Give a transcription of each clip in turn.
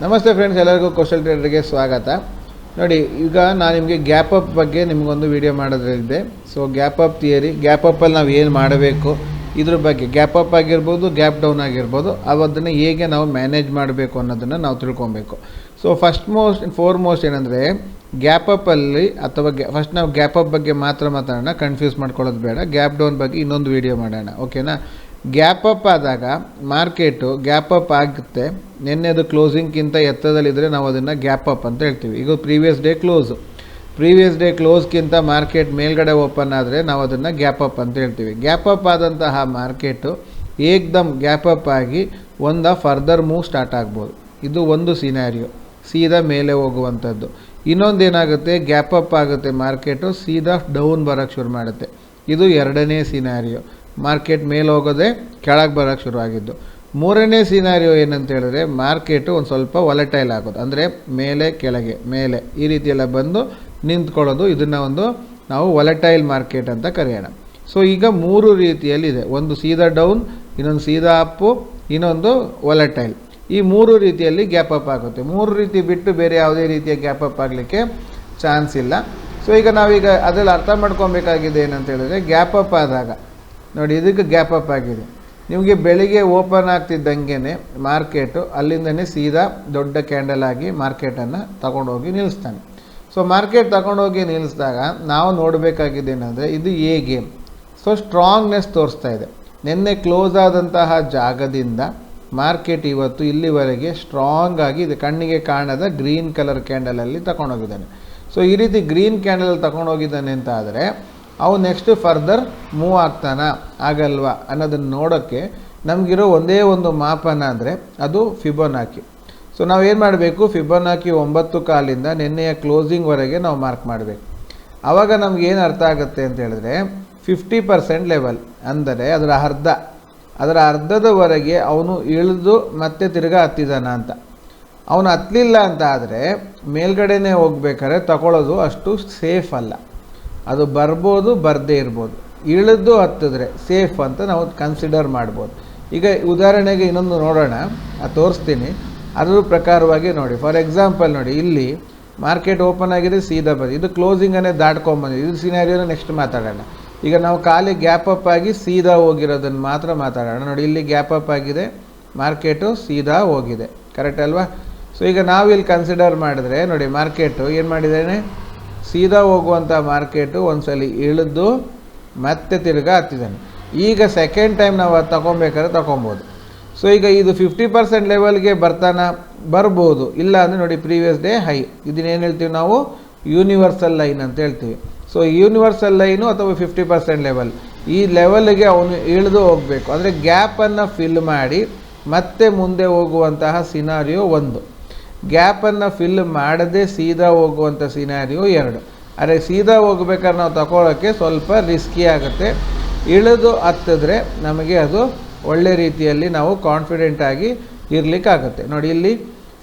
ನಮಸ್ತೆ ಫ್ರೆಂಡ್ಸ್, ಎಲ್ಲರಿಗೂ ಕೌಶಲ್ ಟ್ರೇಡರ್ಗೆ ಸ್ವಾಗತ. ನೋಡಿ, ಈಗ ನಾನು ನಿಮಗೆ ಗ್ಯಾಪ್ ಅಪ್ ಬಗ್ಗೆ ನಿಮಗೊಂದು ವಿಡಿಯೋ ಮಾಡೋದ್ರಿದೆ. So gap up theory, gap ಅಪ್ಪಲ್ಲಿ ನಾವು ಏನು ಮಾಡಬೇಕು ಇದ್ರ ಬಗ್ಗೆ, ಗ್ಯಾಪ್ ಅಪ್ ಆಗಿರ್ಬೋದು, ಗ್ಯಾಪ್ ಡೌನ್ ಆಗಿರ್ಬೋದು, ಅದನ್ನು ಹೇಗೆ ನಾವು ಮ್ಯಾನೇಜ್ ಮಾಡಬೇಕು ಅನ್ನೋದನ್ನು ನಾವು ತಿಳ್ಕೊಬೇಕು. ಸೊ ಫೋರ್ಮೋಸ್ಟ್ ಏನಂದರೆ, ಗ್ಯಾಪ್ ಅಪ್ಪಲ್ಲಿ ಅಥವಾ ಫಸ್ಟ್ ನಾವು ಗ್ಯಾಪ್ ಅಪ್ ಬಗ್ಗೆ ಮಾತ್ರ ಮಾತಾಡೋಣ, ಕನ್ಫ್ಯೂಸ್ ಮಾಡ್ಕೊಳ್ಳೋದು ಬೇಡ. ಗ್ಯಾಪ್ ಡೌನ್ ಬಗ್ಗೆ ಇನ್ನೊಂದು ವಿಡಿಯೋ ಮಾಡೋಣ, ಓಕೆನಾ. ಗ್ಯಾಪ್ ಅಪ್ ಆದಾಗ ಮಾರ್ಕೆಟು ಗ್ಯಾಪ್ ಅಪ್ ಆಗುತ್ತೆ, ನಿನ್ನೆದು ಕ್ಲೋಸಿಂಗ್ಗಿಂತ ಎತ್ತದಲ್ಲಿದ್ದರೆ ನಾವು ಅದನ್ನು ಗ್ಯಾಪ್ ಅಪ್ ಅಂತ ಹೇಳ್ತೀವಿ. ಈಗ ಪ್ರೀವಿಯಸ್ ಡೇ ಕ್ಲೋಸ್ಗಿಂತ ಮಾರ್ಕೆಟ್ ಮೇಲ್ಗಡೆ ಓಪನ್ ಆದರೆ ನಾವು ಅದನ್ನು ಗ್ಯಾಪ್ ಅಪ್ ಅಂತ ಹೇಳ್ತೀವಿ. ಗ್ಯಾಪ್ ಅಪ್ ಆದಂತಹ ಮಾರ್ಕೆಟು ಏಕ್ದಮ್ ಗ್ಯಾಪ್ ಅಪ್ ಆಗಿ ಫರ್ದರ್ ಮೂವ್ ಸ್ಟಾರ್ಟ್ ಆಗ್ಬೋದು. ಇದು ಒಂದು ಸಿನಾರಿಯೋ, ಸೀದಾ ಮೇಲೆ ಹೋಗುವಂಥದ್ದು. ಇನ್ನೊಂದೇನಾಗುತ್ತೆ, ಗ್ಯಾಪ್ ಅಪ್ ಆಗುತ್ತೆ ಮಾರ್ಕೆಟು, ಸೀದಾ ಡೌನ್ ಬರೋಕ್ಕೆ ಶುರು ಮಾಡುತ್ತೆ. ಇದು ಎರಡನೇ ಸಿನಾರಿಯೋ, ಮಾರ್ಕೆಟ್ ಮೇಲೆ ಹೋಗೋದೇ ಕೆಳಗೆ ಬರೋಕ್ಕೆ ಶುರುವಾಗಿದ್ದು. ಮೂರನೇ ಸಿನಾರಿಯೋ ಏನಂತ ಹೇಳಿದ್ರೆ, ಮಾರ್ಕೆಟು ಒಂದು ಸ್ವಲ್ಪ ವಾಲಟೈಲ್ ಆಗೋದು, ಅಂದರೆ ಮೇಲೆ ಕೆಳಗೆ ಮೇಲೆ ಈ ರೀತಿಯೆಲ್ಲ ಬಂದು ನಿಂತ್ಕೊಳ್ಳೋದು. ಇದನ್ನು ನಾವು ವಾಲಟೈಲ್ ಮಾರ್ಕೆಟ್ ಅಂತ ಕರೆಯೋಣ. ಸೊ ಈಗ ಮೂರು ರೀತಿಯಲ್ಲಿದೆ, ಒಂದು ಸೀದಾ ಡೌನ್, ಇನ್ನೊಂದು ಸೀದಾ ಅಪ್ಪು, ಇನ್ನೊಂದು ವಾಲಟೈಲ್. ಈ ಮೂರು ರೀತಿಯಲ್ಲಿ ಗ್ಯಾಪ್ ಅಪ್ ಆಗುತ್ತೆ. ಮೂರು ರೀತಿ ಬಿಟ್ಟು ಬೇರೆ ಯಾವುದೇ ರೀತಿಯ ಗ್ಯಾಪ್ ಅಪ್ ಆಗಲಿಕ್ಕೆ ಚಾನ್ಸ್ ಇಲ್ಲ. ಸೊ ಈಗ ನಾವೀಗ ಅದರಲ್ಲಿ ಅರ್ಥ ಮಾಡ್ಕೊಬೇಕಾಗಿದೆ ಏನಂತ ಹೇಳಿದ್ರೆ, ಗ್ಯಾಪ್ ಅಪ್ ಆದಾಗ ನೋಡಿ, ಇದಕ್ಕೆ ಗ್ಯಾಪ್ ಅಪ್ ಆಗಿದೆ. ನಿಮಗೆ ಬೆಳಿಗ್ಗೆ ಓಪನ್ ಆಗ್ತಿದ್ದಂಗೆ ಮಾರ್ಕೆಟು ಅಲ್ಲಿಂದನೇ ಸೀದಾ ದೊಡ್ಡ ಕ್ಯಾಂಡಲ್ ಆಗಿ ಮಾರ್ಕೆಟನ್ನು ತಗೊಂಡೋಗಿ ನಿಲ್ಲಿಸ್ತಾನೆ. ಸೊ ಮಾರ್ಕೆಟ್ ತಗೊಂಡೋಗಿ ನಿಲ್ಲಿಸಿದಾಗ ನಾವು ನೋಡಬೇಕಾಗಿದೆ ಏನಂದರೆ, ಇದು ಹೇಗೆ. ಸೊ ಸ್ಟ್ರಾಂಗ್ನೆಸ್ ತೋರಿಸ್ತಾ ಇದೆ. ನಿನ್ನೆ ಕ್ಲೋಸ್ ಆದಂತಹ ಜಾಗದಿಂದ ಮಾರ್ಕೆಟ್ ಇವತ್ತು ಇಲ್ಲಿವರೆಗೆ ಸ್ಟ್ರಾಂಗ್ ಆಗಿ ಇದು ಕಣ್ಣಿಗೆ ಕಾಣದ ಗ್ರೀನ್ ಕಲರ್ ಕ್ಯಾಂಡಲಲ್ಲಿ ತಗೊಂಡೋಗಿದ್ದಾನೆ. ಸೊ ಈ ರೀತಿ ಗ್ರೀನ್ ಕ್ಯಾಂಡಲ್ ತಗೊಂಡೋಗಿದ್ದಾನೆ ಅಂತ ಆದರೆ ಅವು ನೆಕ್ಸ್ಟ್ ಫರ್ದರ್ ಮೂವ್ ಆಗ್ತಾನ ಆಗಲ್ವಾ ಅನ್ನೋದನ್ನು ನೋಡೋಕ್ಕೆ ನಮಗಿರೋ ಒಂದೇ ಒಂದು ಮಾಪನ ಅಂದರೆ ಅದು ಫಿಬೋನಾಕಿ. ಸೊ ನಾವೇನು ಮಾಡಬೇಕು, ಫಿಬೋನಾಕಿ 9 ಕಾಲಿಂದ ನಿನ್ನೆಯ ಕ್ಲೋಸಿಂಗ್ವರೆಗೆ ನಾವು ಮಾರ್ಕ್ ಮಾಡಬೇಕು. ಆವಾಗ ನಮಗೇನು ಅರ್ಥ ಆಗುತ್ತೆ ಅಂತ ಹೇಳಿದ್ರೆ, 50% ಲೆವೆಲ್ ಅಂದರೆ ಅದರ ಅರ್ಧದವರೆಗೆ ಅವನು ಇಳಿದು ಮತ್ತೆ ತಿರ್ಗಾ ಹತ್ತಿದಾನ ಅಂತ. ಅವನು ಹತ್ತಲಿಲ್ಲ ಅಂತ ಆದರೆ ಮೇಲ್ಗಡೆನೇ ಹೋಗ್ಬೇಕಾದ್ರೆ ತಗೊಳ್ಳೋದು ಅಷ್ಟು ಸೇಫ್ ಅಲ್ಲ. ಅದು ಬರ್ಬೋದು, ಬರದೇ ಇರ್ಬೋದು. ಇಳಿದು ಹತ್ತಿದ್ರೆ ಸೇಫ್ ಅಂತ ನಾವು ಕನ್ಸಿಡರ್ ಮಾಡ್ಬೋದು. ಈಗ ಉದಾಹರಣೆಗೆ ಇನ್ನೊಂದು ನೋಡೋಣ, ತೋರಿಸ್ತೀನಿ. ಅದ್ರ ಪ್ರಕಾರವಾಗಿ ನೋಡಿ. ಫಾರ್ ಎಕ್ಸಾಂಪಲ್ ನೋಡಿ, ಇಲ್ಲಿ ಮಾರ್ಕೆಟ್ ಓಪನ್ ಆಗಿದೆ, ಸೀದಾ ಬಂದು ಇದು ಕ್ಲೋಸಿಂಗನ್ನೇ ದಾಟ್ಕೊಂಬಂದಿದೆ. ಇದು ಸಿನಾರಿಯೋನ ನೆಕ್ಸ್ಟ್ ಮಾತಾಡೋಣ. ಈಗ ನಾವು ಖಾಲಿ ಗ್ಯಾಪ್ ಅಪ್ ಆಗಿ ಸೀದಾ ಹೋಗಿರೋದನ್ನು ಮಾತ್ರ ಮಾತಾಡೋಣ. ನೋಡಿ, ಇಲ್ಲಿ ಗ್ಯಾಪ್ ಅಪ್ ಆಗಿದೆ, ಮಾರ್ಕೆಟು ಸೀದಾ ಹೋಗಿದೆ, ಕರೆಕ್ಟ್ ಅಲ್ವಾ. ಸೊ ಈಗ ನಾವು ಇಲ್ಲಿ ಕನ್ಸಿಡರ್ ಮಾಡಿದ್ರೆ ನೋಡಿ, ಮಾರ್ಕೆಟು ಏನು ಮಾಡಿದ್ದೇನೆ, ಸೀದಾ ಹೋಗುವಂಥ ಮಾರ್ಕೆಟು ಒಂದ್ಸಲಿ ಇಳಿದು ಮತ್ತೆ ತಿರ್ಗಾ ಹತ್ತಿದ್ದಾನೆ. ಈಗ ಸೆಕೆಂಡ್ ಟೈಮ್ ನಾವು ಅದು ತಗೊಬೇಕಾದ್ರೆ ತಗೊಬೋದು. ಸೊ ಈಗ ಇದು 50% ಲೆವೆಲ್ಗೆ ಬರ್ಬೋದು, ಇಲ್ಲ ಅಂದರೆ ನೋಡಿ ಪ್ರೀವಿಯಸ್ ಡೇ ಹೈ. ಇದನ್ನೇನು ಹೇಳ್ತೀವಿ ನಾವು, ಯೂನಿವರ್ಸಲ್ ಲೈನ್ ಅಂತ ಹೇಳ್ತೀವಿ. ಸೊ ಯೂನಿವರ್ಸಲ್ ಲೈನು ಅಥವಾ 50% ಲೆವೆಲ್, ಈ ಲೆವೆಲ್ಗೆ ಅವನು ಇಳಿದು ಹೋಗಬೇಕು. ಅಂದರೆ ಗ್ಯಾಪನ್ನು ಫಿಲ್ ಮಾಡಿ ಮತ್ತೆ ಮುಂದೆ ಹೋಗುವಂತಹ ಸಿನಾರಿಯೋ ಒಂದು. ಗ್ಯಾಪನ್ನು ಫಿಲ್ ಮಾಡದೆ ಸೀದಾ ಹೋಗುವಂಥ ಸಿನಾರಿಯೋ 2. ಆದರೆ ಸೀದಾ ಹೋಗ್ಬೇಕಾದ್ರೆ ನಾವು ತಗೊಳ್ಳೋಕ್ಕೆ ಸ್ವಲ್ಪ ರಿಸ್ಕಿ ಆಗುತ್ತೆ. ಇಳಿದು ಹತ್ತಿದ್ರೆ ನಮಗೆ ಅದು ಒಳ್ಳೆ ರೀತಿಯಲ್ಲಿ ನಾವು ಕಾನ್ಫಿಡೆಂಟಾಗಿ ಇರಲಿಕ್ಕಾಗುತ್ತೆ. ನೋಡಿ, ಇಲ್ಲಿ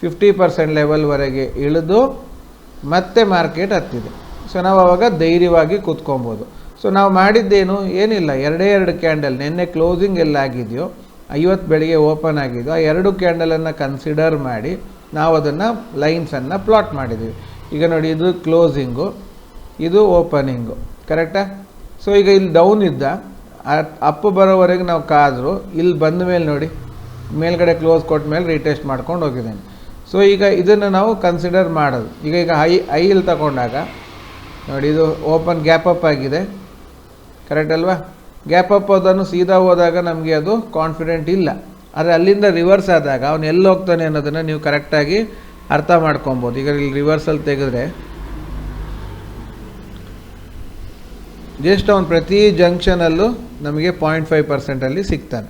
50% ಲೆವೆಲ್ವರೆಗೆ ಇಳಿದು ಮತ್ತೆ ಮಾರ್ಕೆಟ್ ಹತ್ತಿದೆ. ಸೊ ನಾವು ಆವಾಗ ಧೈರ್ಯವಾಗಿ ಕೂತ್ಕೊಬೋದು. ಸೊ ನಾವು ಮಾಡಿದ್ದೇನು, ಏನಿಲ್ಲ, 2 ಕ್ಯಾಂಡಲ್ ನಿನ್ನೆ ಕ್ಲೋಸಿಂಗ್ ಎಲ್ಲಾಗಿದೆಯೋ, 50 ಬೆಳಿಗ್ಗೆ ಓಪನ್ ಆಗಿದೆಯೋ, ಆ 2 ಕ್ಯಾಂಡಲನ್ನು ಕನ್ಸಿಡರ್ ಮಾಡಿ ನಾವು ಅದನ್ನು ಲೈನ್ಸನ್ನು ಪ್ಲಾಟ್ ಮಾಡಿದ್ದೀವಿ. ಈಗ ನೋಡಿ, ಇದು ಕ್ಲೋಸಿಂಗು, ಇದು ಓಪನಿಂಗು, ಕರೆಕ್ಟಾ. ಸೊ ಈಗ ಇಲ್ಲಿ ಡೌನ್ ಇದ್ದ, ಅಪ್ ಬರೋವರೆಗೆ ನಾವು ಕಾದರು. ಇಲ್ಲಿ ಬಂದ ಮೇಲೆ ನೋಡಿ, ಮೇಲ್ಗಡೆ ಕ್ಲೋಸ್ ಕೊಟ್ಟ ಮೇಲೆ ರೀಟೆಸ್ಟ್ ಮಾಡ್ಕೊಂಡು ಹೋಗಿದ್ದೇನೆ. ಸೊ ಈಗ ಇದನ್ನು ನಾವು ಕನ್ಸಿಡರ್ ಮಾಡೋದು. ಈಗ ಐಲ್ ತಗೊಂಡಾಗ ನೋಡಿ, ಇದು ಓಪನ್ ಗ್ಯಾಪ್ ಅಪ್ ಆಗಿದೆ, ಕರೆಕ್ಟ್ ಅಲ್ವಾ. ಗ್ಯಾಪ್ ಅಪ್ ಅದನ್ನು ಸೀದಾ ಹೋದಾಗ ನಮಗೆ ಅದು ಕಾನ್ಫಿಡೆಂಟ್ ಇಲ್ಲ. ಆದರೆ ಅಲ್ಲಿಂದ ರಿವರ್ಸ್ ಆದಾಗ ಅವನು ಎಲ್ಲಿ ಹೋಗ್ತಾನೆ ಅನ್ನೋದನ್ನು ನೀವು ಕರೆಕ್ಟಾಗಿ ಅರ್ಥ ಮಾಡ್ಕೊಬೋದು. ಈಗ ಇಲ್ಲಿ ರಿವರ್ಸಲ್ಲಿ ತೆಗೆದ್ರೆ ಜಸ್ಟ್ ಅವನು ಪ್ರತಿ ಜಂಕ್ಷನಲ್ಲೂ ನಮಗೆ 0.5% ಸಿಗ್ತಾನೆ.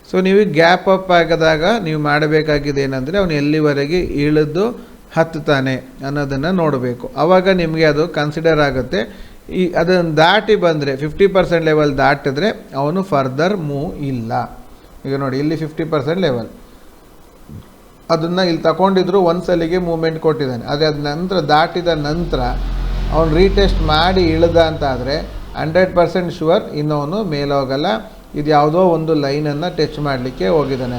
ಸೊ ನೀವು ಗ್ಯಾಪ್ ಅಪ್ ಆಗದಾಗ ನೀವು ಮಾಡಬೇಕಾಗಿದೆ ಏನಂದರೆ, ಅವನು ಎಲ್ಲಿವರೆಗೆ ಇಳಿದು ಹತ್ತುತ್ತಾನೆ ಅನ್ನೋದನ್ನು ನೋಡಬೇಕು. ಆವಾಗ ನಿಮಗೆ ಅದು ಕನ್ಸಿಡರ್ ಆಗುತ್ತೆ. ಅದನ್ನು ದಾಟಿ ಬಂದರೆ 50% ಲೆವೆಲ್ ದಾಟಿದ್ರೆ ಅವನು ಫರ್ದರ್ ಮೂವ್ ಇಲ್ಲ. ಈಗ ನೋಡಿ, ಇಲ್ಲಿ 50% ಲೆವೆಲ್, ಅದನ್ನು ಇಲ್ಲಿ ತಗೊಂಡಿದ್ರು, ಒಂದ್ಸಲಿಗೆ ಮೂವ್ಮೆಂಟ್ ಕೊಟ್ಟಿದ್ದಾನೆ. ಆದರೆ ಅದು ನಂತರ ದಾಟಿದ ನಂತರ ಅವನು ರೀಟೆಸ್ಟ್ ಮಾಡಿ ಇಳಿದ ಅಂತ ಆದರೆ 100% ಶುವರ್ ಇನ್ನವನು ಮೇಲೆ ಹೋಗಲ್ಲ. ಇದು ಯಾವುದೋ ಒಂದು ಲೈನನ್ನು ಟಚ್ ಮಾಡಲಿಕ್ಕೆ ಹೋಗಿದ್ದಾನೆ.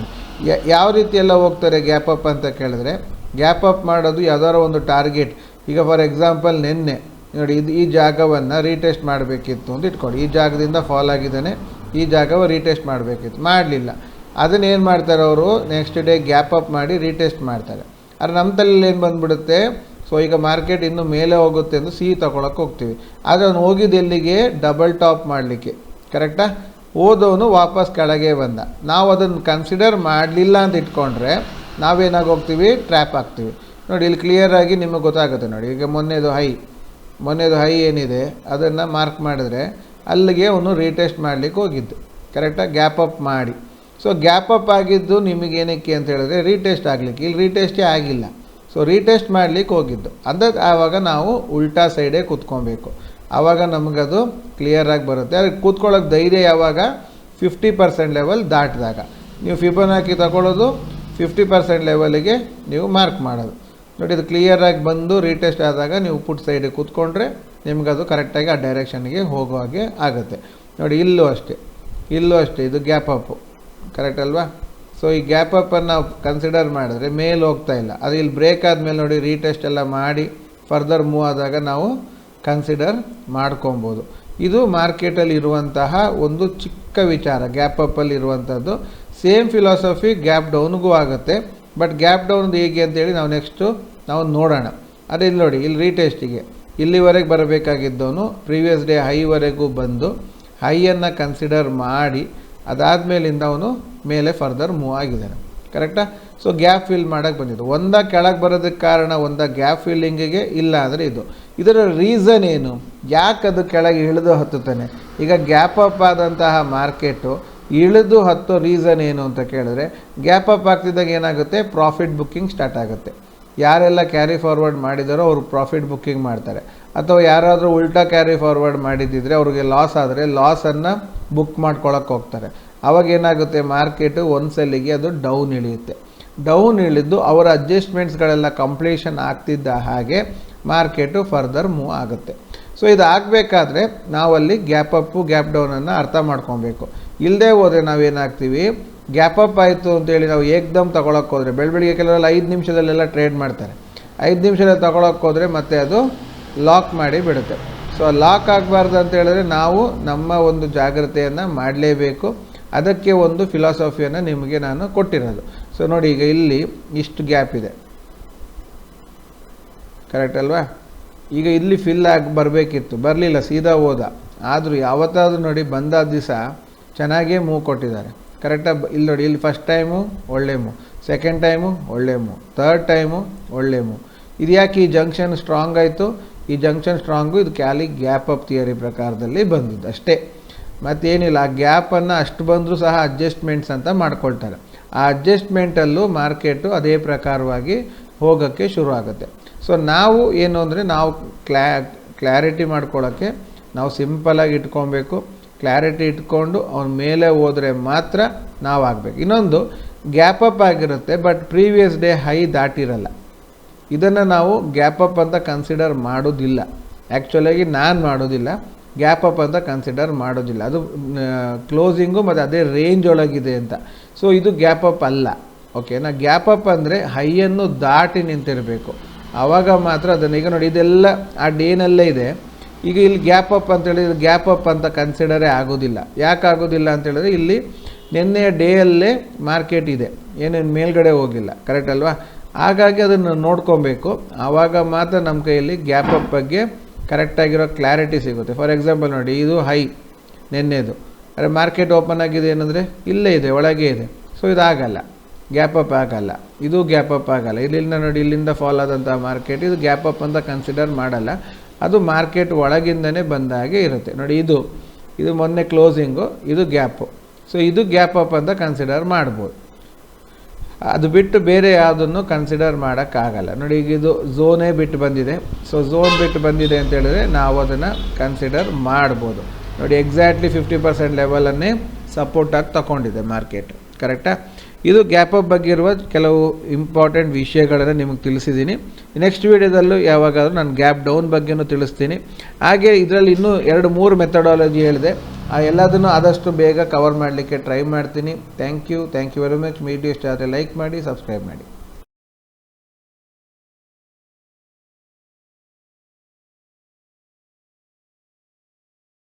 ಯಾವ ರೀತಿ ಎಲ್ಲ ಹೋಗ್ತಾರೆ ಗ್ಯಾಪ್ ಅಪ್ ಅಂತ ಕೇಳಿದ್ರೆ, ಗ್ಯಾಪ್ ಅಪ್ ಮಾಡೋದು ಯಾವ್ದಾದ್ರು ಒಂದು ಟಾರ್ಗೆಟ್. ಈಗ ಫಾರ್ ಎಕ್ಸಾಂಪಲ್ ನಿನ್ನೆ ನೋಡಿ, ಈ ಜಾಗವನ್ನು ರೀಟೆಸ್ಟ್ ಮಾಡಬೇಕಿತ್ತು ಅಂತ ಇಟ್ಕೊಂಡು, ಈ ಜಾಗದಿಂದ ಫಾಲ್ ಆಗಿದ್ದಾನೆ, ಈ ಜಾಗವ ರೀಟೆಸ್ಟ್ ಮಾಡಬೇಕಿತ್ತು, ಮಾಡಲಿಲ್ಲ. ಅದನ್ನೇನು ಮಾಡ್ತಾರೆ ಅವರು, ನೆಕ್ಸ್ಟ್ ಡೇ ಗ್ಯಾಪ್ ಅಪ್ ಮಾಡಿ ರೀಟೆಸ್ಟ್ ಮಾಡ್ತಾರೆ. ಆದರೆ ನಮ್ಮ ತಲೆಯಲ್ಲಿ ಏನು ಬಂದುಬಿಡುತ್ತೆ, ಸೊ ಈಗ ಮಾರ್ಕೆಟ್ ಇನ್ನೂ ಮೇಲೆ ಹೋಗುತ್ತೆ ಎಂದು ತಗೊಳಕ್ಕೆ ಹೋಗ್ತೀವಿ. ಆದರೆ ಅವನು ಹೋಗಿದ್ದು ಎಲ್ಲಿಗೆ, ಡಬಲ್ ಟಾಪ್ ಮಾಡಲಿಕ್ಕೆ, ಕರೆಕ್ಟಾ? ಹೋದವನು ವಾಪಸ್ ಕೆಳಗೆ ಬಂದ. ನಾವು ಅದನ್ನು ಕನ್ಸಿಡರ್ ಮಾಡಲಿಲ್ಲ ಅಂತ ಇಟ್ಕೊಂಡ್ರೆ ನಾವೇನಾಗಿ ಹೋಗ್ತೀವಿ, ಟ್ರ್ಯಾಪ್ ಆಗ್ತೀವಿ. ನೋಡಿ ಇಲ್ಲಿ ಕ್ಲಿಯರಾಗಿ ನಿಮಗೆ ಗೊತ್ತಾಗುತ್ತೆ. ನೋಡಿ ಈಗ ಮೊನ್ನೆದು ಹೈ ಏನಿದೆ ಅದನ್ನು ಮಾರ್ಕ್ ಮಾಡಿದ್ರೆ ಅಲ್ಲಿಗೆ ಅವನು ರೀಟೆಸ್ಟ್ ಮಾಡಲಿಕ್ಕೆ ಹೋಗಿದ್ದು, ಕರೆಕ್ಟಾಗಿ ಗ್ಯಾಪ್ ಅಪ್ ಮಾಡಿ. ಸೊ ಗ್ಯಾಪ್ ಅಪ್ ಆಗಿದ್ದು ನಿಮಗೇನಕ್ಕೆ ಅಂತ ಹೇಳಿದ್ರೆ ರೀಟೆಸ್ಟ್ ಆಗಲಿಕ್ಕೆ, ಇಲ್ಲಿ ರೀಟೆಸ್ಟೇ ಆಗಿಲ್ಲ. ಸೊ ರೀಟೆಸ್ಟ್ ಮಾಡಲಿಕ್ಕೆ ಹೋಗಿದ್ದು ಅಂದರೆ ಆವಾಗ ನಾವು ಉಲ್ಟಾ ಸೈಡೇ ಕೂತ್ಕೊಬೇಕು. ಆವಾಗ ನಮಗದು ಕ್ಲಿಯರಾಗಿ ಬರುತ್ತೆ. ಅದಕ್ಕೆ ಕೂತ್ಕೊಳ್ಳೋಕೆ ಧೈರ್ಯ ಯಾವಾಗ, 50% ಲೆವೆಲ್ ದಾಟಿದಾಗ. ನೀವು ಫಿಬೊನಾಕಿ ತಗೊಳ್ಳೋದು 50% ಲೆವೆಲಿಗೆ ನೀವು ಮಾರ್ಕ್ ಮಾಡೋದು. ನೋಡಿ ಇದು ಕ್ಲಿಯರಾಗಿ ಬಂದು ರೀಟೆಸ್ಟ್ ಆದಾಗ ನೀವು ಪುಟ್ ಸೈಡಿಗೆ ಕೂತ್ಕೊಂಡ್ರೆ ನಿಮಗದು ಕರೆಕ್ಟಾಗಿ ಆ ಡೈರೆಕ್ಷನ್ಗೆ ಹೋಗೋ ಹಾಗೆ ಆಗುತ್ತೆ. ನೋಡಿ ಇಲ್ಲೂ ಅಷ್ಟೇ ಇದು ಗ್ಯಾಪ್ ಅಪ್ಪು, ಕರೆಕ್ಟ್ ಅಲ್ವಾ? ಸೊ ಈ ಗ್ಯಾಪ್ ಅಪ್ಪನ್ನು ನಾವು ಕನ್ಸಿಡರ್ ಮಾಡಿದ್ರೆ ಮೇಲೆ ಹೋಗ್ತಾ ಇಲ್ಲ. ಅದು ಇಲ್ಲಿ ಬ್ರೇಕ್ ಆದಮೇಲೆ ನೋಡಿ ರೀಟೆಸ್ಟ್ ಎಲ್ಲ ಮಾಡಿ ಫರ್ದರ್ ಮೂವ್ ಆದಾಗ ನಾವು ಕನ್ಸಿಡರ್ ಮಾಡ್ಕೊಬೋದು. ಇದು ಮಾರ್ಕೆಟಲ್ಲಿ ಇರುವಂತಹ ಒಂದು ಚಿಕ್ಕ ವಿಚಾರ, ಗ್ಯಾಪ್ ಅಪ್ಪಲ್ಲಿ ಇರುವಂಥದ್ದು. ಸೇಮ್ ಫಿಲಾಸಫಿ ಗ್ಯಾಪ್ ಡೌನ್ಗೂ ಆಗುತ್ತೆ. ಬಟ್ ಗ್ಯಾಪ್ ಡೌನ್ದು ಹೇಗೆ ಅಂತೇಳಿ ನಾವು ನೋಡೋಣ. ಅದೇ ಇಲ್ಲಿ ನೋಡಿ, ಇಲ್ಲಿ ರೀಟೆಸ್ಟಿಗೆ ಇಲ್ಲಿವರೆಗೆ ಬರಬೇಕಾಗಿದ್ದವನು ಪ್ರೀವಿಯಸ್ ಡೇ ಹೈವರೆಗೂ ಬಂದು ಹೈಯನ್ನು ಕನ್ಸಿಡರ್ ಮಾಡಿ ಅದಾದಮೇಲಿಂದ ಅವನು ಮೇಲೆ ಫರ್ದರ್ ಮೂವ್ ಆಗಿದ್ದಾನೆ, ಕರೆಕ್ಟಾ? ಸೊ ಗ್ಯಾಪ್ ಫಿಲ್ ಮಾಡೋಕ್ಕೆ ಬಂದಿದ್ದು. ಕೆಳಗೆ ಬರೋದಕ್ಕೆ ಕಾರಣ ಗ್ಯಾಪ್ ಫಿಲ್ಲಿಂಗಿಗೆ, ಇಲ್ಲ ಅಂದರೆ ಇದರ ರೀಸನ್ ಏನು, ಯಾಕೆ ಅದು ಕೆಳಗೆ ಇಳಿದು ಹತ್ತುತ್ತಾನೆ? ಈಗ ಗ್ಯಾಪ್ ಅಪ್ ಆದಂತಹ ಮಾರ್ಕೆಟು ಇಳಿದು ಹತ್ತೋ ರೀಸನ್ ಏನು ಅಂತ ಕೇಳಿದ್ರೆ, ಗ್ಯಾಪ್ ಅಪ್ ಆಗ್ತಿದ್ದಾಗ ಏನಾಗುತ್ತೆ, ಪ್ರಾಫಿಟ್ ಬುಕ್ಕಿಂಗ್ ಸ್ಟಾರ್ಟ್ ಆಗುತ್ತೆ. ಯಾರೆಲ್ಲ ಕ್ಯಾರಿ ಫಾರ್ವರ್ಡ್ ಮಾಡಿದಾರೋ ಅವರು ಪ್ರಾಫಿಟ್ ಬುಕ್ಕಿಂಗ್ ಮಾಡ್ತಾರೆ. ಅಥವಾ ಯಾರಾದರೂ ಉಲ್ಟಾ ಕ್ಯಾರಿ ಫಾರ್ವರ್ಡ್ ಮಾಡಿದ್ದಿದ್ರೆ ಅವ್ರಿಗೆ ಲಾಸ್ ಆದರೆ ಲಾಸನ್ನು ಬುಕ್ ಮಾಡ್ಕೊಳ್ಳೋಕೆ ಹೋಗ್ತಾರೆ. ಅವಾಗ ಏನಾಗುತ್ತೆ, ಮಾರ್ಕೆಟು ಒಂದು ಸಲಿಗೆ ಅದು ಡೌನ್ ಇಳಿಯುತ್ತೆ. ಡೌನ್ ಇಳಿದು ಅವರ ಅಡ್ಜಸ್ಟ್ಮೆಂಟ್ಸ್ಗಳೆಲ್ಲ ಕಂಪ್ಲೀಷನ್ ಆಗ್ತಿದ್ದ ಹಾಗೆ ಮಾರ್ಕೆಟು ಫರ್ದರ್ ಮೂವ್ ಆಗುತ್ತೆ. ಸೊ ಇದು ಆಗಬೇಕಾದ್ರೆ ನಾವಲ್ಲಿ ಗ್ಯಾಪ್ ಅಪ್ಪು ಗ್ಯಾಪ್ ಡೌನನ್ನು ಅರ್ಥ ಮಾಡ್ಕೊಬೇಕು. ಇಲ್ಲದೆ ಹೋದರೆ ನಾವೇನಾಗ್ತೀವಿ, ಗ್ಯಾಪ್ ಅಪ್ ಆಯಿತು ಅಂತೇಳಿ ನಾವು ಏಕ್ದಮ್ ತೊಗೊಳಕ್ಕೆ ಹೋದರೆ, ಬೆಳಗ್ಗೆ ಕೆಲವರೆಲ್ಲ 5 ನಿಮಿಷದಲ್ಲೆಲ್ಲ ಟ್ರೇಡ್ ಮಾಡ್ತಾರೆ. 5 ನಿಮಿಷದಲ್ಲಿ ತೊಗೊಳಕ್ಕೆ ಹೋದರೆ ಮತ್ತೆ ಅದು ಲಾಕ್ ಮಾಡಿ ಬಿಡುತ್ತೆ. ಸೊ ಲಾಕ್ ಆಗಬಾರ್ದು ಅಂತ ಹೇಳಿದ್ರೆ ನಾವು ನಮ್ಮ ಒಂದು ಜಾಗ್ರತೆಯನ್ನು ಮಾಡಲೇಬೇಕು. ಅದಕ್ಕೆ ಒಂದು ಫಿಲಾಸಫಿಯನ್ನು ನಿಮಗೆ ನಾನು ಕೊಟ್ಟಿರೋದು. ಸೊ ನೋಡಿ ಈಗ ಇಲ್ಲಿ ಇಷ್ಟು ಗ್ಯಾಪ್ ಇದೆ, ಕರೆಕ್ಟ್ ಅಲ್ವಾ? ಈಗ ಇಲ್ಲಿ ಫಿಲ್ ಆಗಿ ಬರಬೇಕಿತ್ತು, ಬರಲಿಲ್ಲ, ಸೀದಾ ಹೋದ. ಆದರೂ ಯಾವತ್ತಾದರೂ ನೋಡಿ ಬಂದಾದ ದಿವಸ ಚೆನ್ನಾಗೇ ಮೂವ್ ಕೊಟ್ಟಿದ್ದಾರೆ, ಕರೆಕ್ಟಾಗಿ. ಇಲ್ಲಿ ನೋಡಿ, ಇಲ್ಲಿ ಫಸ್ಟ್ ಟೈಮು ಒಳ್ಳೆ ಮೂವ್, ಸೆಕೆಂಡ್ ಟೈಮು ಒಳ್ಳೆ ಮೂವ್, ಥರ್ಡ್ ಟೈಮು ಒಳ್ಳೆ ಮೂವ್. ಇದು ಯಾಕೆ ಈ ಜಂಕ್ಷನ್ ಸ್ಟ್ರಾಂಗ್ ಆಯಿತು? ಈ ಜಂಕ್ಷನ್ ಸ್ಟ್ರಾಂಗು ಇದು ಕ್ಯಾಲಿ ಗ್ಯಾಪ್ ಅಪ್ ಥಿಯರಿ ಪ್ರಕಾರದಲ್ಲಿ ಬಂದಿದ್ದು ಅಷ್ಟೇ, ಮತ್ತೇನಿಲ್ಲ. ಆ ಗ್ಯಾಪನ್ನು ಅಷ್ಟು ಬಂದರೂ ಸಹ ಅಡ್ಜಸ್ಟ್ಮೆಂಟ್ಸ್ ಅಂತ ಮಾಡ್ಕೊಳ್ತಾರೆ. ಆ ಅಡ್ಜಸ್ಟ್ಮೆಂಟಲ್ಲೂ ಮಾರ್ಕೆಟು ಅದೇ ಪ್ರಕಾರವಾಗಿ ಹೋಗೋಕ್ಕೆ ಶುರು ಆಗುತ್ತೆ. ಸೊ ನಾವು ಏನು ಅಂದರೆ ನಾವು ಕ್ಲಾರಿಟಿ ಮಾಡ್ಕೊಳ್ಳೋಕ್ಕೆ ನಾವು ಸಿಂಪಲಾಗಿ ಇಟ್ಕೊಬೇಕು. ಕ್ಲಾರಿಟಿ ಇಟ್ಕೊಂಡು ಅವನ ಮೇಲೆ ಹೋದರೆ ಮಾತ್ರ ನಾವು ಆಗಬೇಕು. ಇನ್ನೊಂದು, ಗ್ಯಾಪ್ ಅಪ್ ಆಗಿರುತ್ತೆ ಬಟ್ ಪ್ರೀವಿಯಸ್ ಡೇ ಹೈ ದಾಟಿರಲ್ಲ. ಇದನ್ನು ನಾವು ಗ್ಯಾಪ್ ಅಪ್ ಅಂತ ಕನ್ಸಿಡರ್ ಮಾಡೋದಿಲ್ಲ. ಆ್ಯಕ್ಚುಲಾಗಿ ನಾನು ಮಾಡೋದಿಲ್ಲ, ಗ್ಯಾಪ್ ಅಪ್ ಅಂತ ಕನ್ಸಿಡರ್ ಮಾಡೋದಿಲ್ಲ. ಅದು ಕ್ಲೋಸಿಂಗು ಮತ್ತು ಅದೇ ರೇಂಜ್ ಒಳಗಿದೆ ಅಂತ. ಸೊ ಇದು ಗ್ಯಾಪ್ ಅಪ್ ಅಲ್ಲ, ಓಕೆನಾ? ಗ್ಯಾಪ್ ಅಪ್ ಅಂದರೆ ಹೈಯನ್ನು ದಾಟಿ ನಿಂತಿರಬೇಕು, ಆವಾಗ ಮಾತ್ರ ಅದನ್ನು. ಈಗ ನೋಡಿ, ಇದೆಲ್ಲ ಆ ಡೇನಲ್ಲೇ ಇದೆ. ಈಗ ಇಲ್ಲಿ ಗ್ಯಾಪ್ ಅಪ್ ಅಂತೇಳಿದ್ರೆ ಗ್ಯಾಪ್ ಅಪ್ ಅಂತ ಕನ್ಸಿಡರೇ ಆಗೋದಿಲ್ಲ. ಯಾಕೆ ಆಗೋದಿಲ್ಲ ಅಂತೇಳಿದ್ರೆ ಇಲ್ಲಿ ನಿನ್ನೆಯ ಡೇಯಲ್ಲೇ ಮಾರ್ಕೆಟ್ ಇದೆ, ಏನೇನು ಮೇಲ್ಗಡೆ ಹೋಗಿಲ್ಲ, ಕರೆಕ್ಟ್ ಅಲ್ವಾ? ಹಾಗಾಗಿ ಅದನ್ನು ನೋಡ್ಕೊಬೇಕು. ಆವಾಗ ಮಾತ್ರ ನಮ್ಮ ಕೈಯಲ್ಲಿ ಗ್ಯಾಪ್ ಅಪ್ ಬಗ್ಗೆ ಕರೆಕ್ಟಾಗಿರೋ ಕ್ಲಾರಿಟಿ ಸಿಗುತ್ತೆ. ಫಾರ್ ಎಕ್ಸಾಂಪಲ್ ನೋಡಿ, ಇದು ಹೈ ನಿನ್ನೆದು, ಆದರೆ ಮಾರ್ಕೆಟ್ ಓಪನ್ ಆಗಿದೆ ಏನಂದರೆ ಇಲ್ಲೇ ಇದೆ, ಒಳಗೆ ಇದೆ. ಸೊ ಇದಾಗಲ್ಲ, ಗ್ಯಾಪ್ ಅಪ್ ಆಗಲ್ಲ, ಇದು ಗ್ಯಾಪ್ ಅಪ್ ಆಗಲ್ಲ. ಇಲ್ಲಿಂದ ನೋಡಿ, ಇಲ್ಲಿಂದ ಫಾಲ್ ಆದಂಥ ಮಾರ್ಕೆಟ್ ಇದು ಗ್ಯಾಪ್ ಅಪ್ ಅಂತ ಕನ್ಸಿಡರ್ ಮಾಡಲ್ಲ. ಅದು ಮಾರ್ಕೆಟ್ ಒಳಗಿಂದನೇ ಬಂದ ಹಾಗೆ ಇರುತ್ತೆ. ನೋಡಿ, ಇದು ಮೊನ್ನೆ ಕ್ಲೋಸಿಂಗು, ಇದು ಗ್ಯಾಪು. ಸೊ ಇದು ಗ್ಯಾಪ್ ಅಪ್ ಅಂತ ಕನ್ಸಿಡರ್ ಮಾಡ್ಬೋದು. ಅದು ಬಿಟ್ಟು ಬೇರೆ ಯಾವುದನ್ನು ಕನ್ಸಿಡರ್ ಮಾಡೋಕ್ಕಾಗಲ್ಲ. ನೋಡಿ, ಈಗ ಇದು ಝೋನೇ ಬಿಟ್ಟು ಬಂದಿದೆ. ಸೊ ಝೋನ್ ಬಿಟ್ಟು ಬಂದಿದೆ ಅಂತ ಹೇಳಿದ್ರೆ ನಾವು ಅದನ್ನು ಕನ್ಸಿಡರ್ ಮಾಡ್ಬೋದು. ನೋಡಿ, ಎಕ್ಸಾಕ್ಟ್ಲಿ 50% ಲೆವೆಲನ್ನೇ ಸಪೋರ್ಟಾಗಿ ತಗೊಂಡಿದೆ ಮಾರ್ಕೆಟ್, ಕರೆಕ್ಟಾ? ಇದು ಗ್ಯಾಪ್ ಅಪ್ ಬಗ್ಗೆ ಇರುವ ಕೆಲವು ಇಂಪಾರ್ಟೆಂಟ್ ವಿಷಯಗಳನ್ನು ನಿಮಗೆ ತಿಳಿಸಿದ್ದೀನಿ. ನೆಕ್ಸ್ಟ್ ವೀಡಿಯೋದಲ್ಲೂ ಯಾವಾಗಾದರೂ ನಾನು ಗ್ಯಾಪ್ ಡೌನ್ ಬಗ್ಗೆನೂ ತಿಳಿಸ್ತೀನಿ. ಹಾಗೆ ಇದರಲ್ಲಿ ಇನ್ನೂ 2-3 ಮೆಥಡಾಲಜಿ ಹೇಳಿದೆ. ಎಲ್ಲದನ್ನು ಆದಷ್ಟು ಬೇಗ ಕವರ್ ಮಾಡಲಿಕ್ಕೆ ಟ್ರೈ ಮಾಡ್ತೀನಿ. Thank you very much. Video ಇಷ್ಟ ಆದರೆ ಲೈಕ್ ಮಾಡಿ, ಸಬ್ಸ್ಕ್ರೈಬ್ ಮಾಡಿ.